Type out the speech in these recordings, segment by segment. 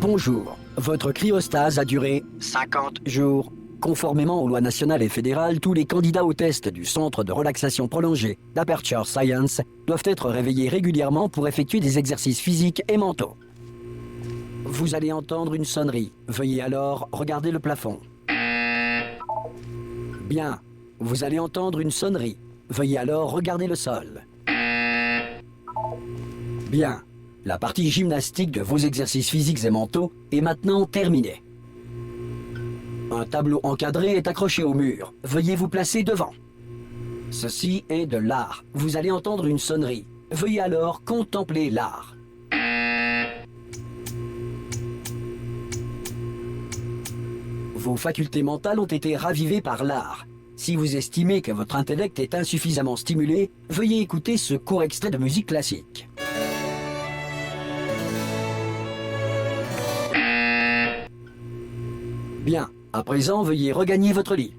Bonjour, votre cryostase a duré 50 jours. Conformément aux lois nationales et fédérales, tous les candidats au test du Centre de relaxation prolongée d'Aperture Science doivent être réveillés régulièrement pour effectuer des exercices physiques et mentaux. Vous allez entendre une sonnerie. Veuillez alors regarder le plafond. Bien. Vous allez entendre une sonnerie. Veuillez alors regarder le sol. Bien. La partie gymnastique de vos exercices physiques et mentaux est maintenant terminée. Un tableau encadré est accroché au mur. Veuillez vous placer devant. Ceci est de l'art. Vous allez entendre une sonnerie. Veuillez alors contempler l'art. Vos facultés mentales ont été ravivées par l'art. Si vous estimez que votre intellect est insuffisamment stimulé, veuillez écouter ce court extrait de musique classique. Bien. À présent, veuillez regagner votre lit.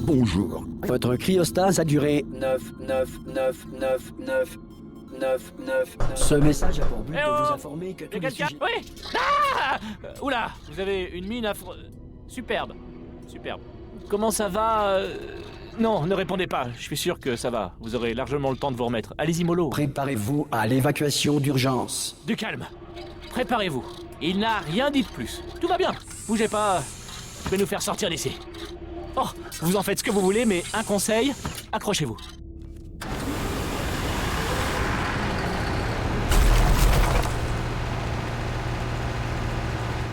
Bonjour. Votre cryostase a duré 9. Ce message a pour but de vous informer que tous les sujets... Oui. Oula, vous avez une mine superbe. Comment ça va Non, ne répondez pas, je suis sûr que ça va. Vous aurez largement le temps de vous remettre. Allez-y, mollo. Préparez-vous à l'évacuation d'urgence. Du calme. Préparez-vous. Il n'a rien dit de plus. Tout va bien. Bougez pas. Je vais nous faire sortir d'ici. Oh, vous en faites ce que vous voulez, mais un conseil, accrochez-vous.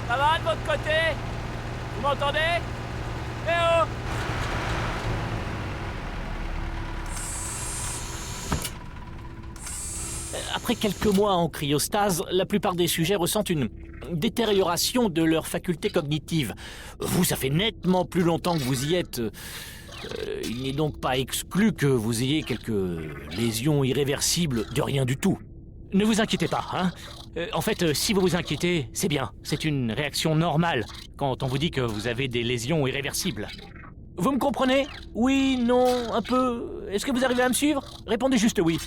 Ça va de votre côté? Vous m'entendez? Eh oh! Après quelques mois en cryostase, la plupart des sujets ressentent une détérioration de leurs facultés cognitives. Vous, ça fait nettement plus longtemps que vous y êtes. Il n'est donc pas exclu que vous ayez quelques lésions irréversibles de rien du tout. Ne vous inquiétez pas, hein. En fait, si vous vous inquiétez, c'est bien. C'est une réaction normale quand on vous dit que vous avez des lésions irréversibles. Vous me comprenez? Oui, non, un peu... Est-ce que vous arrivez à me suivre? Répondez juste oui.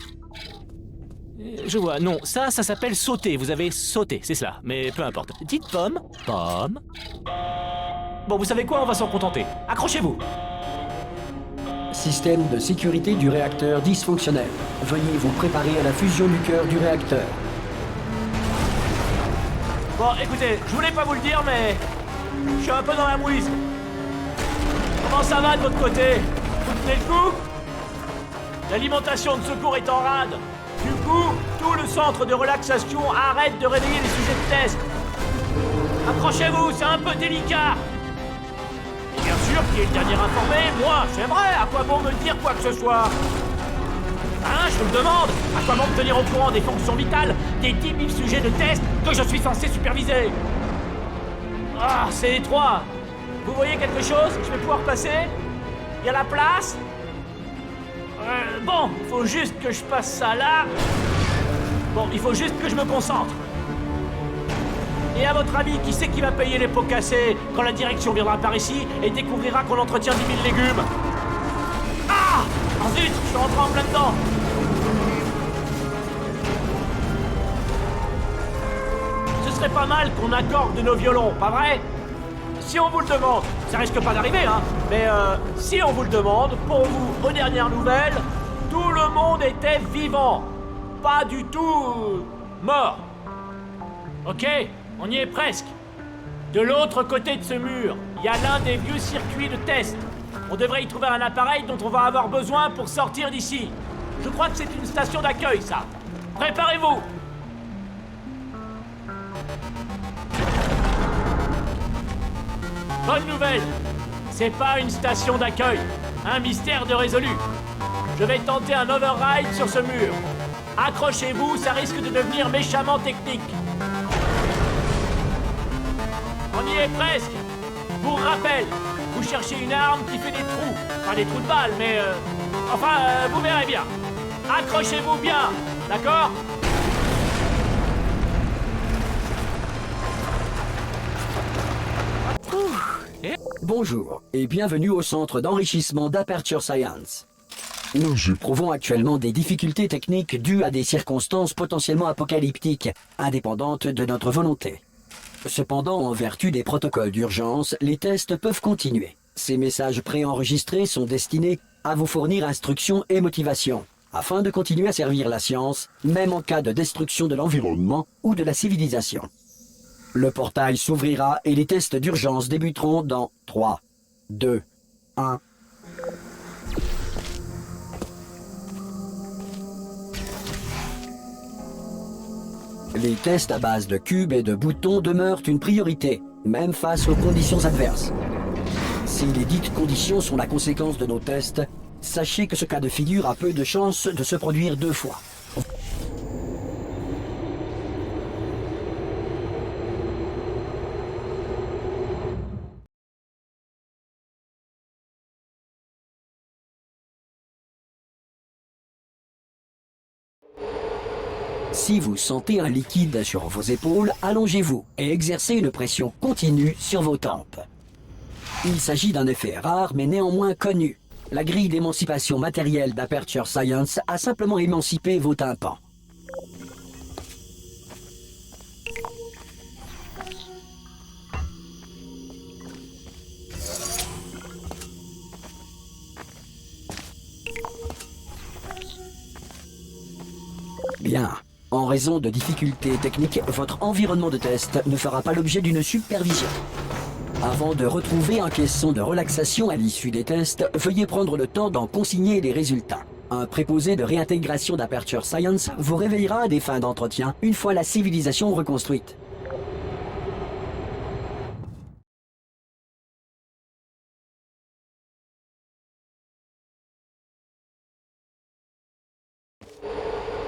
Je vois, non, ça s'appelle sauter. Vous avez sauté, c'est cela. Mais peu importe. Dites pomme. Pomme. Bon, vous savez quoi? On va s'en contenter. Accrochez-vous. Système de sécurité du réacteur dysfonctionnel. Veuillez vous préparer à la fusion du cœur du réacteur. Bon, écoutez, je voulais pas vous le dire, mais... je suis un peu dans la mouise. Comment ça va de votre côté? Vous tenez le coup? L'alimentation de secours est en rade. Du coup, tout le centre de relaxation arrête de réveiller les sujets de test. Accrochez-vous, c'est un peu délicat. Et bien sûr, qui est le dernier informé? Moi, j'aimerais. À quoi bon me dire quoi que ce soit? Hein, je vous le demande. À quoi bon me tenir au courant des fonctions vitales des 10 000 sujets de test que je suis censé superviser? Ah, c'est étroit. Vous voyez quelque chose? Je vais pouvoir passer? Il y a la place? Bon, faut juste que je passe ça là. Bon, il faut juste que je me concentre. Et à votre avis, qui c'est qui va payer les pots cassés quand la direction viendra par ici et découvrira qu'on entretient 10 000 légumes? Ah! Oh zut, je suis rentré en plein dedans. Ce serait pas mal qu'on accorde nos violons, pas vrai? Si on vous le demande, ça risque pas d'arriver, hein, mais si on vous le demande, pour vous, aux dernières nouvelles, tout le monde était vivant. Pas du tout mort. Ok, on y est presque. De l'autre côté de ce mur, il y a l'un des vieux circuits de test. On devrait y trouver un appareil dont on va avoir besoin pour sortir d'ici. Je crois que c'est une station d'accueil, ça. Préparez-vous. Bonne nouvelle, c'est pas une station d'accueil. Un mystère de résolu. Je vais tenter un override sur ce mur. Accrochez-vous, ça risque de devenir méchamment technique. On y est presque. Pour rappel, vous cherchez une arme qui fait des trous. Pas des trous de balles, mais Enfin, vous verrez bien. Accrochez-vous bien, d'accord? Bonjour et bienvenue au centre d'enrichissement d'Aperture Science. Nous éprouvons actuellement des difficultés techniques dues à des circonstances potentiellement apocalyptiques, indépendantes de notre volonté. Cependant, en vertu des protocoles d'urgence, les tests peuvent continuer. Ces messages préenregistrés sont destinés à vous fournir instructions et motivation, afin de continuer à servir la science, même en cas de destruction de l'environnement ou de la civilisation. Le portail s'ouvrira et les tests d'urgence débuteront dans 3, 2, 1... Les tests à base de cubes et de boutons demeurent une priorité, même face aux conditions adverses. Si les dites conditions sont la conséquence de nos tests, sachez que ce cas de figure a peu de chances de se produire 2 fois. Si vous sentez un liquide sur vos épaules, allongez-vous et exercez une pression continue sur vos tempes. Il s'agit d'un effet rare mais néanmoins connu. La grille d'émancipation matérielle d'Aperture Science a simplement émancipé vos tympans. Bien. En raison de difficultés techniques, votre environnement de test ne fera pas l'objet d'une supervision. Avant de retrouver un caisson de relaxation à l'issue des tests, veuillez prendre le temps d'en consigner les résultats. Un préposé de réintégration d'Aperture Science vous réveillera à des fins d'entretien une fois la civilisation reconstruite.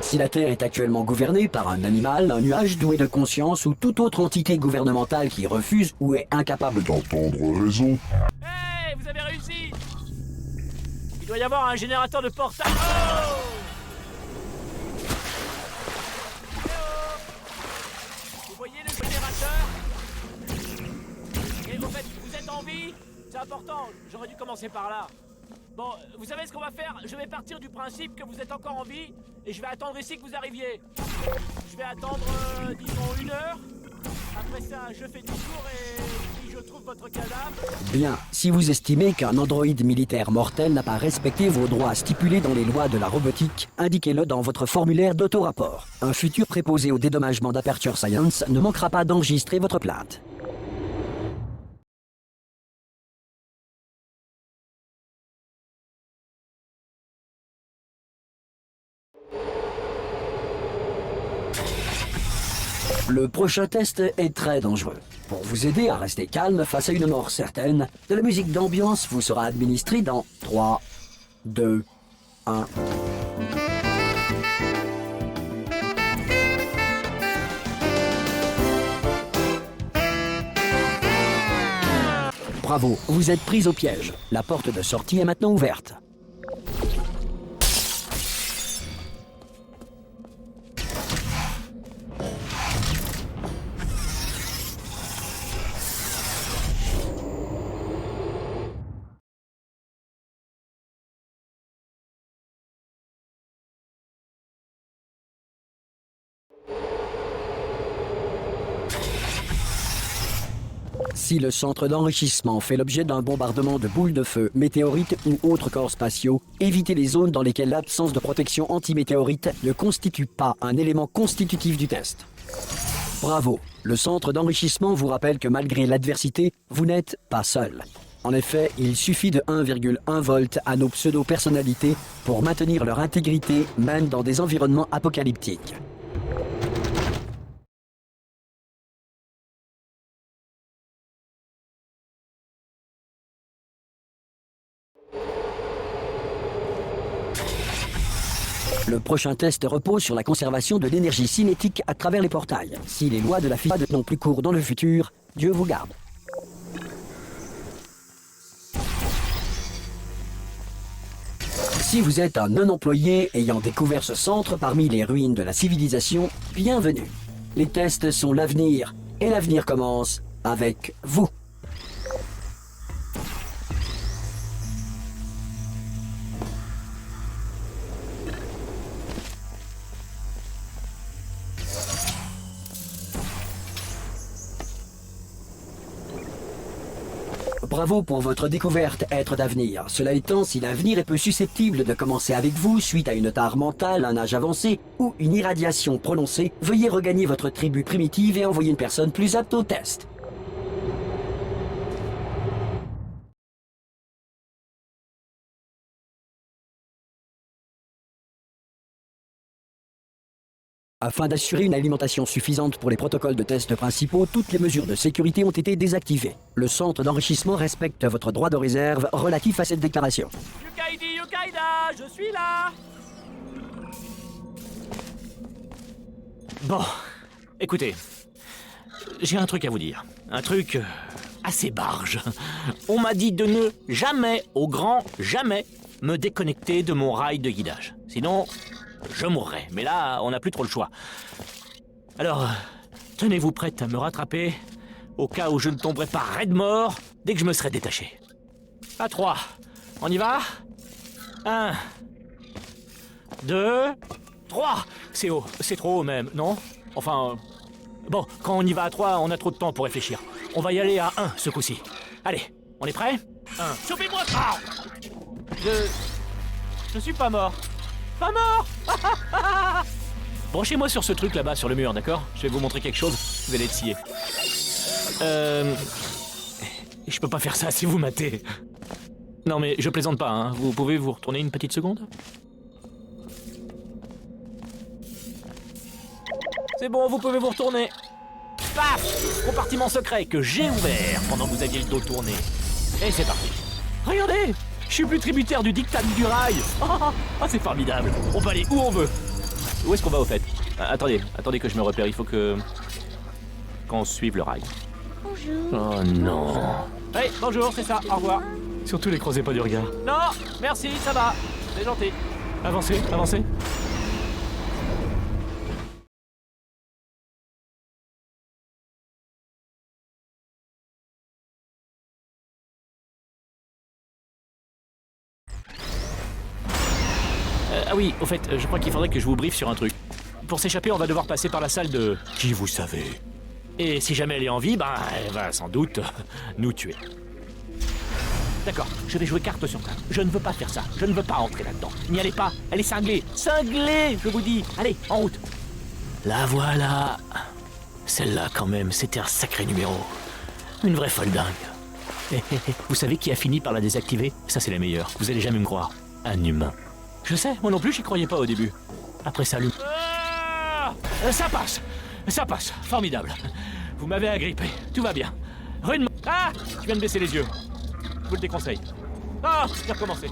Si la Terre est actuellement gouvernée par un animal, un nuage doué de conscience ou toute autre entité gouvernementale qui refuse ou est incapable d'entendre raison. Hey, vous avez réussi! Il doit y avoir un générateur de portail. Oh! Vous voyez le générateur? Et au fait, vous êtes en vie? C'est important, j'aurais dû commencer par là. Bon, vous savez ce qu'on va faire? Je vais partir du principe que vous êtes encore en vie et je vais attendre ici que vous arriviez. Je vais attendre, disons, 1 heure. Après ça, je fais du tour et si je trouve votre cadavre... Bien, si vous estimez qu'un androïde militaire mortel n'a pas respecté vos droits stipulés dans les lois de la robotique, indiquez-le dans votre formulaire d'auto-rapport. Un futur préposé au dédommagement d'Aperture Science ne manquera pas d'enregistrer votre plainte. Le prochain test est très dangereux. Pour vous aider à rester calme face à une mort certaine, de la musique d'ambiance vous sera administrée dans 3, 2, 1... Bravo, vous êtes pris au piège. La porte de sortie est maintenant ouverte. Si le centre d'enrichissement fait l'objet d'un bombardement de boules de feu, météorites ou autres corps spatiaux, évitez les zones dans lesquelles l'absence de protection antimétéorite ne constitue pas un élément constitutif du test. Bravo, le centre d'enrichissement vous rappelle que malgré l'adversité, vous n'êtes pas seul. En effet, il suffit de 1,1 volt à nos pseudo-personnalités pour maintenir leur intégrité même dans des environnements apocalyptiques. Le prochain test repose sur la conservation de l'énergie cinétique à travers les portails. Si les lois de la physique n'ont plus cours dans le futur, Dieu vous garde. Si vous êtes un non-employé ayant découvert ce centre parmi les ruines de la civilisation, bienvenue. Les tests sont l'avenir, et l'avenir commence avec vous. Bravo pour votre découverte, être d'avenir. Cela étant, si l'avenir est peu susceptible de commencer avec vous suite à une tare mentale, un âge avancé ou une irradiation prononcée, veuillez regagner votre tribu primitive et envoyer une personne plus apte au test. Afin d'assurer une alimentation suffisante pour les protocoles de tests principaux, toutes les mesures de sécurité ont été désactivées. Le centre d'enrichissement respecte votre droit de réserve relatif à cette déclaration. Yukaidi, Yukaida, je suis là. Bon, écoutez, j'ai un truc à vous dire. Un truc assez barge. On m'a dit de ne jamais, au grand jamais, me déconnecter de mon rail de guidage. Sinon, je mourrais. Mais là, on n'a plus trop le choix. Alors, tenez-vous prête à me rattraper au cas où je ne tomberai pas raide mort dès que je me serai détaché. À 3. On y va 1, 2, 3. C'est haut. C'est trop haut même, non? Enfin... Bon, quand on y va à 3, on a trop de temps pour réfléchir. On va y aller à 1 ce coup-ci. Allez, on est prêt 1. Chopez-moi ça. Je suis pas mort. Pas mort. Branchez-moi sur ce truc là-bas, sur le mur, d'accord? Je vais vous montrer quelque chose, vous allez être sciés. Je peux pas faire ça si vous matez. Non mais je plaisante pas, hein. Vous pouvez vous retourner une petite seconde? C'est bon, vous pouvez vous retourner. Paf! Compartiment secret que j'ai ouvert pendant que vous aviez le dos tourné. Et c'est parti. Regardez! Je suis plus tributaire du diktat du rail. Oh, c'est formidable. On peut aller où on veut. Où est-ce qu'on va au fait? Attendez que je me repère. Il faut qu'on suive le rail. Bonjour. Oh non. Hey, bonjour, c'est ça. Au revoir. Surtout les croisez pas du regard. Non, merci, ça va. C'est gentil. Avancez, avancez. Ah oui, au fait, je crois qu'il faudrait que je vous briefe sur un truc. Pour s'échapper, on va devoir passer par la salle de... Qui vous savez. Et si jamais elle est en vie, ben, elle va sans doute nous tuer. D'accord, je vais jouer carte sur table. Je ne veux pas faire ça. Je ne veux pas entrer là-dedans. N'y allez pas. Elle est cinglée. Cinglée, je vous dis. Allez, en route. La voilà. Celle-là, quand même, c'était un sacré numéro. Une vraie folle dingue. Vous savez qui a fini par la désactiver? Ça, c'est la meilleure. Vous allez jamais me croire. Un humain. Je sais, moi non plus, j'y croyais pas au début. Après ça, ça passe. Ça passe. Formidable. Vous m'avez agrippé. Tout va bien. Rudement. Ah! Je viens de baisser les yeux. Je vous le déconseille. Ah! J'ai recommencé.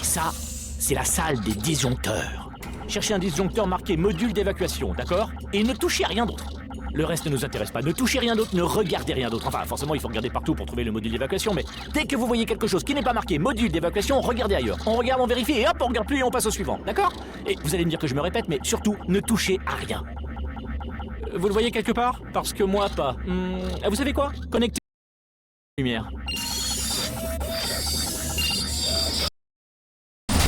Ça, c'est la salle des disjoncteurs. Cherchez un disjoncteur marqué module d'évacuation, d'accord? Et ne touchez à rien d'autre. Le reste ne nous intéresse pas. Ne touchez rien d'autre, ne regardez rien d'autre. Enfin, forcément, il faut regarder partout pour trouver le module d'évacuation, mais dès que vous voyez quelque chose qui n'est pas marqué module d'évacuation, regardez ailleurs. On regarde, on vérifie, et hop, on regarde plus et on passe au suivant, d'accord? Et vous allez me dire que je me répète, mais surtout, ne touchez à rien. Vous le voyez quelque part? Parce que moi, pas. Vous savez quoi? Connectez la lumière.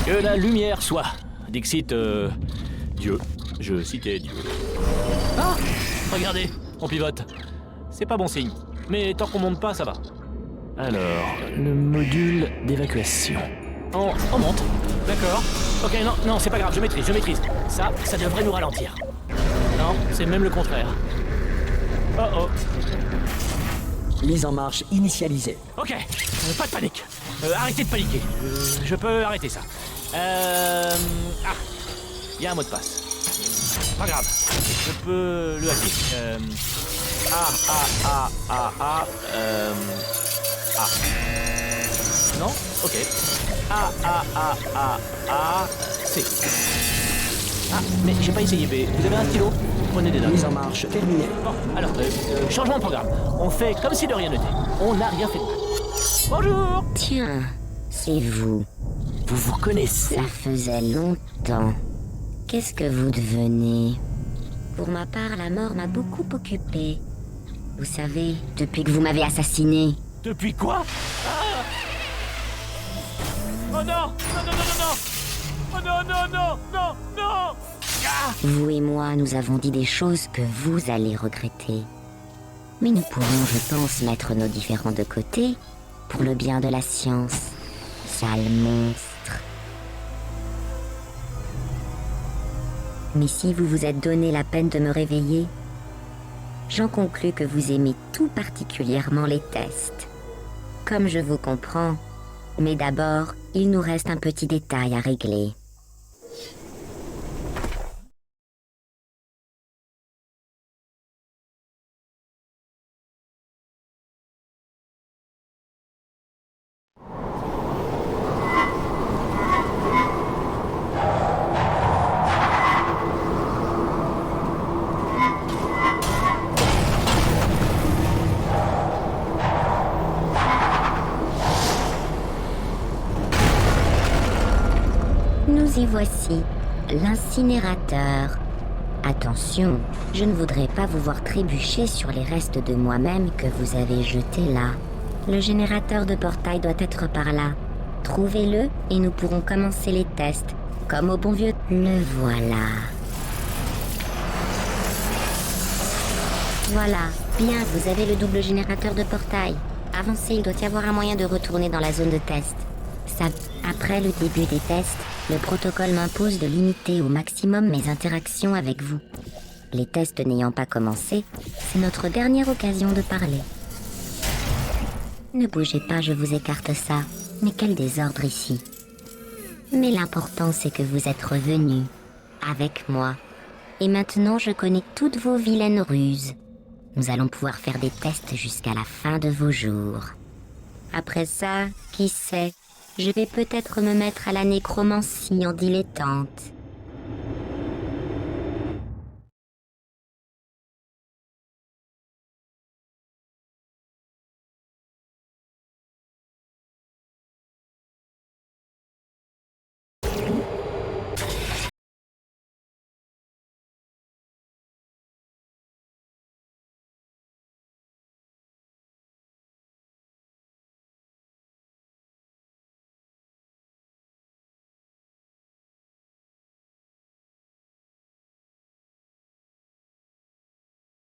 Que la lumière soit. Dixit, Dieu. Je citais Dieu. Ah! Regardez, on pivote. C'est pas bon signe. Mais tant qu'on monte pas, ça va. Alors, le module d'évacuation. On monte. D'accord. Ok, non, c'est pas grave, je maîtrise. Ça devrait nous ralentir. Non, c'est même le contraire. Oh. Mise en marche initialisée. Ok, pas de panique. Arrêtez de paniquer. Je peux arrêter ça. Il y a un mot de passe. Pas grave, je peux le hacker. Non? Ok. C. Mais j'ai pas essayé B. Vous avez un stylo? Prenez des notes. Mise en marche terminée. Bon, alors, changement de programme. On fait comme si de rien n'était. On n'a rien fait de mal. Bonjour! Tiens, C'est vous. Vous vous connaissez? Ça faisait longtemps. Qu'est-ce que vous devenez? Pour ma part, la mort m'a beaucoup occupée. Vous savez, depuis que vous m'avez assassiné. Depuis quoi? Ah! Oh non! Non, non, non, non, non! Oh non, non, non, non, non! Ah! Vous et moi, nous avons dit des choses que vous allez regretter. Mais nous pourrons, je pense, mettre nos différends de côté pour le bien de la science. Sale monstre. Mais si vous vous êtes donné la peine de me réveiller, j'en conclus que vous aimez tout particulièrement les tests. Comme je vous comprends, mais d'abord, il nous reste un petit détail à régler. Nous y voici, l'incinérateur. Attention, je ne voudrais pas vous voir trébucher sur les restes de moi-même que vous avez jetés là. Le générateur de portail doit être par là. Trouvez-le et nous pourrons commencer les tests, comme au bon vieux... Le voilà. Voilà, bien, vous avez le double générateur de portail. Avancez, il doit y avoir un moyen de retourner dans la zone de test. Ça, après le début des tests, le protocole m'impose de limiter au maximum mes interactions avec vous. Les tests n'ayant pas commencé, c'est notre dernière occasion de parler. Ne bougez pas, je vous écarte ça. Mais quel désordre ici. Mais l'important, c'est que vous êtes revenus, avec moi. Et maintenant, je connais toutes vos vilaines ruses. Nous allons pouvoir faire des tests jusqu'à la fin de vos jours. Après ça, qui sait, je vais peut-être me mettre à la nécromancie en dilettante.